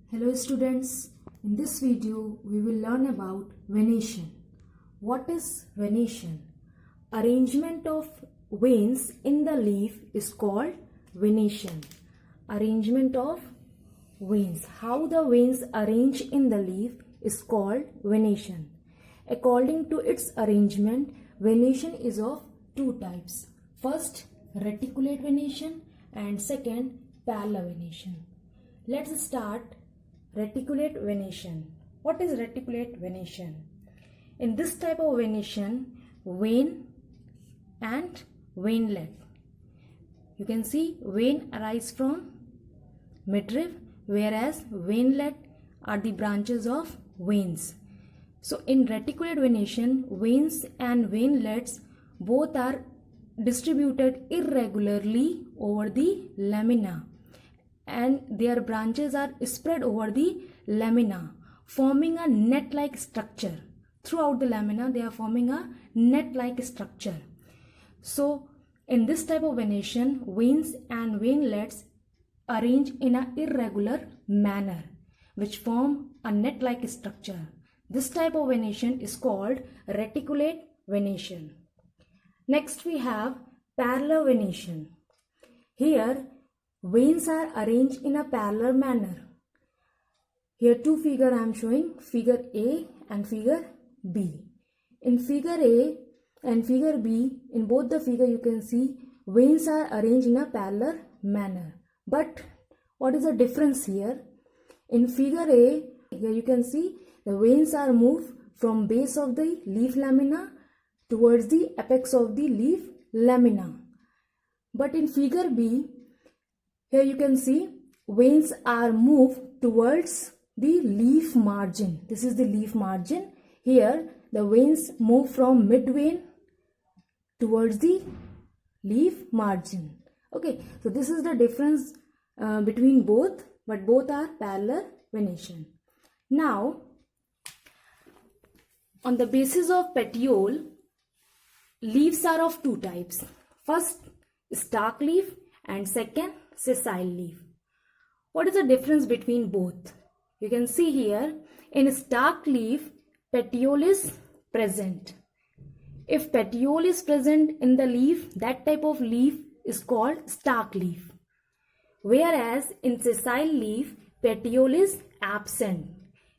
Hello students, in this video we will learn about venation. What is venation? Arrangement of veins in the leaf is called venation. Arrangement of veins. How the veins arrange in the leaf is called venation. According to its arrangement, venation is of two types. First, reticulate venation and second, parallel venation. Let's start reticulate venation. What is reticulate venation? In this type of venation, vein and veinlet. You can see vein arise from midrib, whereas veinlet are the branches of veins. So in reticulate venation, veins and veinlets both are distributed irregularly over the lamina, and their branches are spread over the lamina, forming a net-like structure. Throughout the lamina, they are forming a net-like structure. So, in this type of venation, veins and veinlets arrange in an irregular manner, which form a net-like structure. This type of venation is called reticulate venation. Next, we have parallel venation. Here, veins are arranged in a parallel manner. Here two figures I am showing, figure A and figure B. In figure A and figure B, in both the figure you can see veins are arranged in a parallel manner. But what is the difference here? In figure A, here you can see the veins are moved from base of the leaf lamina towards the apex of the leaf lamina. But in figure B, here you can see veins are moved towards the leaf margin. This is the leaf margin. Here the veins move from mid vein towards the leaf margin. Okay, so this is the difference between both, but both are parallel venation. Now, on the basis of petiole, leaves are of two types. First, stalk leaf, and second, sessile leaf. What is the difference between both? You can see here, in stalk leaf, petiole is present. If petiole is present in the leaf, that type of leaf is called stalk leaf. Whereas in sessile leaf, petiole is absent.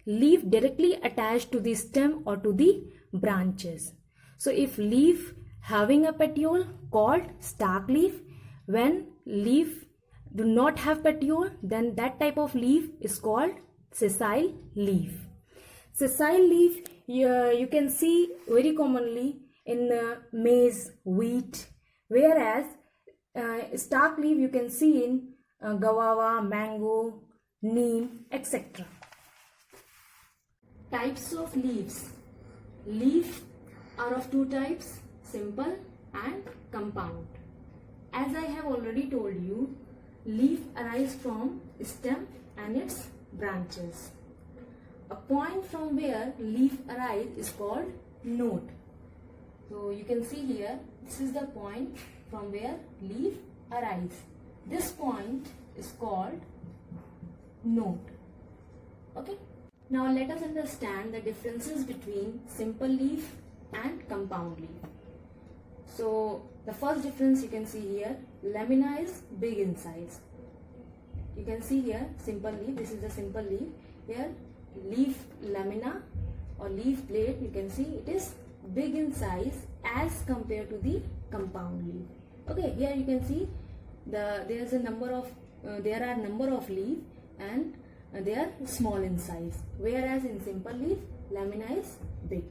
Leaf directly attached to the stem or to the branches. So if leaf having a petiole, called stalk leaf. When leaf do not have petiole, then that type of leaf is called sessile leaf. Sessile leaf you can see very commonly in maize, wheat, whereas stalk leaf you can see in guava, mango, neem, etc. Types of leaves. Leaf are of two types, simple and compound. As I have already told you, leaf arises from stem and its branches. A point from where leaf arises is called node. So you can see here, this is the point from where leaf arises. This point is called node. Okay. Now let us understand the differences between simple leaf and compound leaf. So the first difference you can see here, lamina is big in size. You can see here simple leaf, this is the simple leaf. Here leaf lamina or leaf blade, you can see it is big in size as compared to the compound leaf. Okay, here you can see there are number of leaf and they are small in size, whereas in simple leaf lamina is big.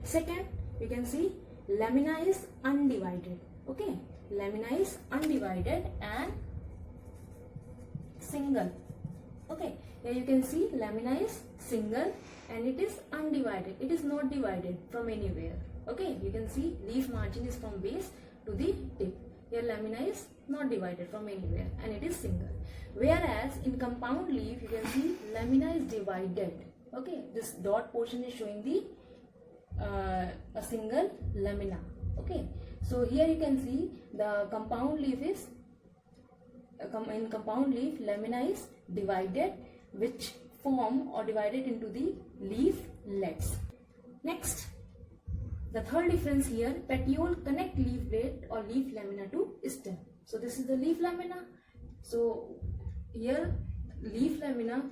Second, you can see lamina is undivided. Okay, lamina is undivided and single. Okay, here you can see lamina is single and it is undivided. It is not divided from anywhere. Okay, you can see leaf margin is from base to the tip. Here lamina is not divided from anywhere and it is single. Whereas in compound leaf you can see lamina is divided. Okay, this dot portion is showing the a single lamina. Okay, so here you can see the compound leaf is in compound leaf lamina is divided, which form or divided into the leaflets. Next, the third difference here, petiole connect leaflet or leaf lamina to stem. So this is the leaf lamina. So here leaf lamina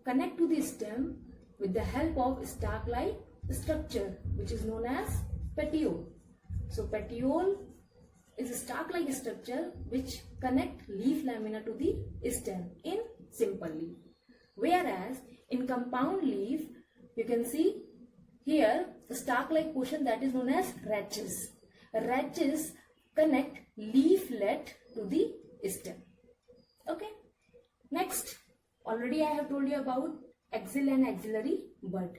connect to the stem with the help of stalk-like structure, which is known as petiole. So petiole is a stalk-like structure which connect leaf lamina to the stem in simple leaf. Whereas in compound leaf, you can see here the stalk-like portion that is known as rachis. Rachis connect leaflet to the stem. Okay. Next, already I have told you about axil and axillary bud.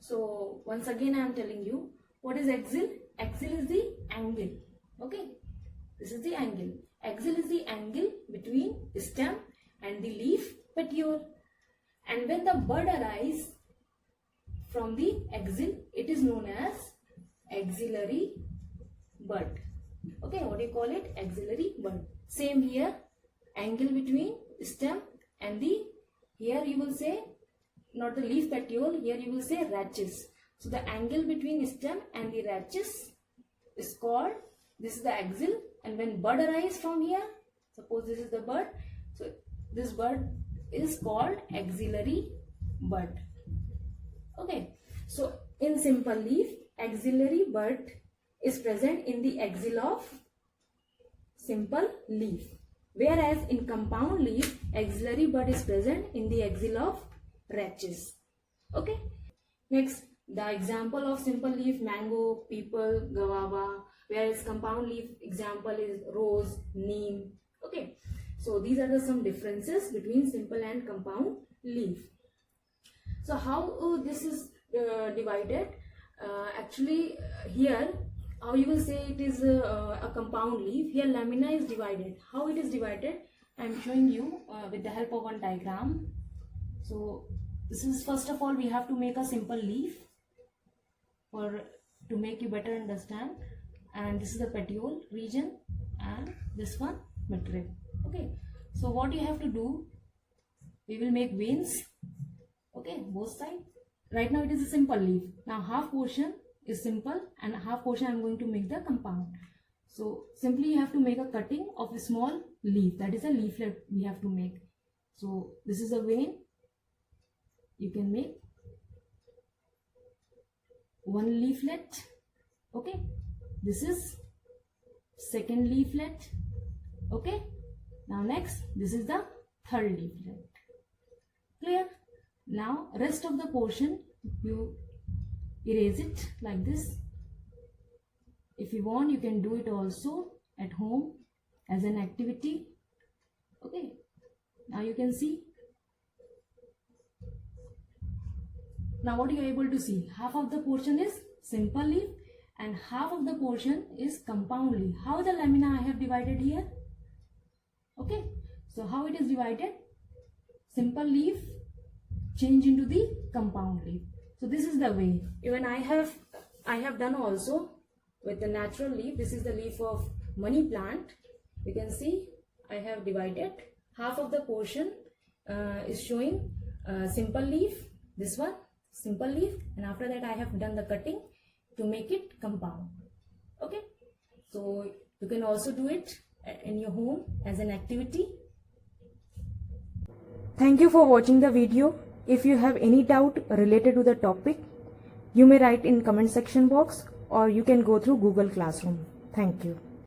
So once again I am telling you, what is axil? Axil is the angle. Okay. This is the angle. Axil is the angle between stem and the leaf petiole. And when the bud arises from the axil, it is known as axillary bud. Okay, what do you call it? Axillary bud. Same here, angle between stem and the, here you will say, not the leaf petiole, here you will say rachis. So the angle between stem and the rachis is called, this is the axil, and when bud arises from here, suppose this is the bud, so this bud is called axillary bud. Okay, so in simple leaf, axillary bud is present in the axil of simple leaf, whereas in compound leaf, axillary bud is present in the axil of rachis. Okay, next, the example of simple leaf, mango, peepal, guava, whereas compound leaf example is rose, neem. Okay, so these are some differences between simple and compound leaf. So how this is divided? Actually here, how you will say it is a compound leaf. Here lamina is divided. How it is divided? I am showing you with the help of one diagram. So this is, first of all, we have to make a simple leaf to make you better understand. And this is the petiole region and this one midrib. Okay, so what you have to do, we will make veins. Okay, both sides. Right now it is a simple leaf. Now half portion is simple and half portion I am going to make the compound. So simply you have to make a cutting of a small leaf. That is a leaflet we have to make. So this is a vein. You can make one leaflet. Okay, this is second leaflet. Okay, now next, this is the third leaflet. Clear? Now rest of the portion you erase it like this. If you want, you can do it also at home as an activity. Okay, now you can see. Now what you are able to see, half of the portion is simple leaf and half of the portion is compound leaf. How the lamina I have divided here? Okay, so how it is divided? Simple leaf change into the compound leaf. So this is the way. Even I have done also with the natural leaf. This is the leaf of money plant. You can see I have divided. Half of the portion is showing simple leaf. This one simple leaf, and after that I have done the cutting to make it compound. Okay, so you can also do it in your home as an activity. Thank you for watching the video. If you have any doubt related to the topic, you may write in comment section box or you can go through Google Classroom. Thank you.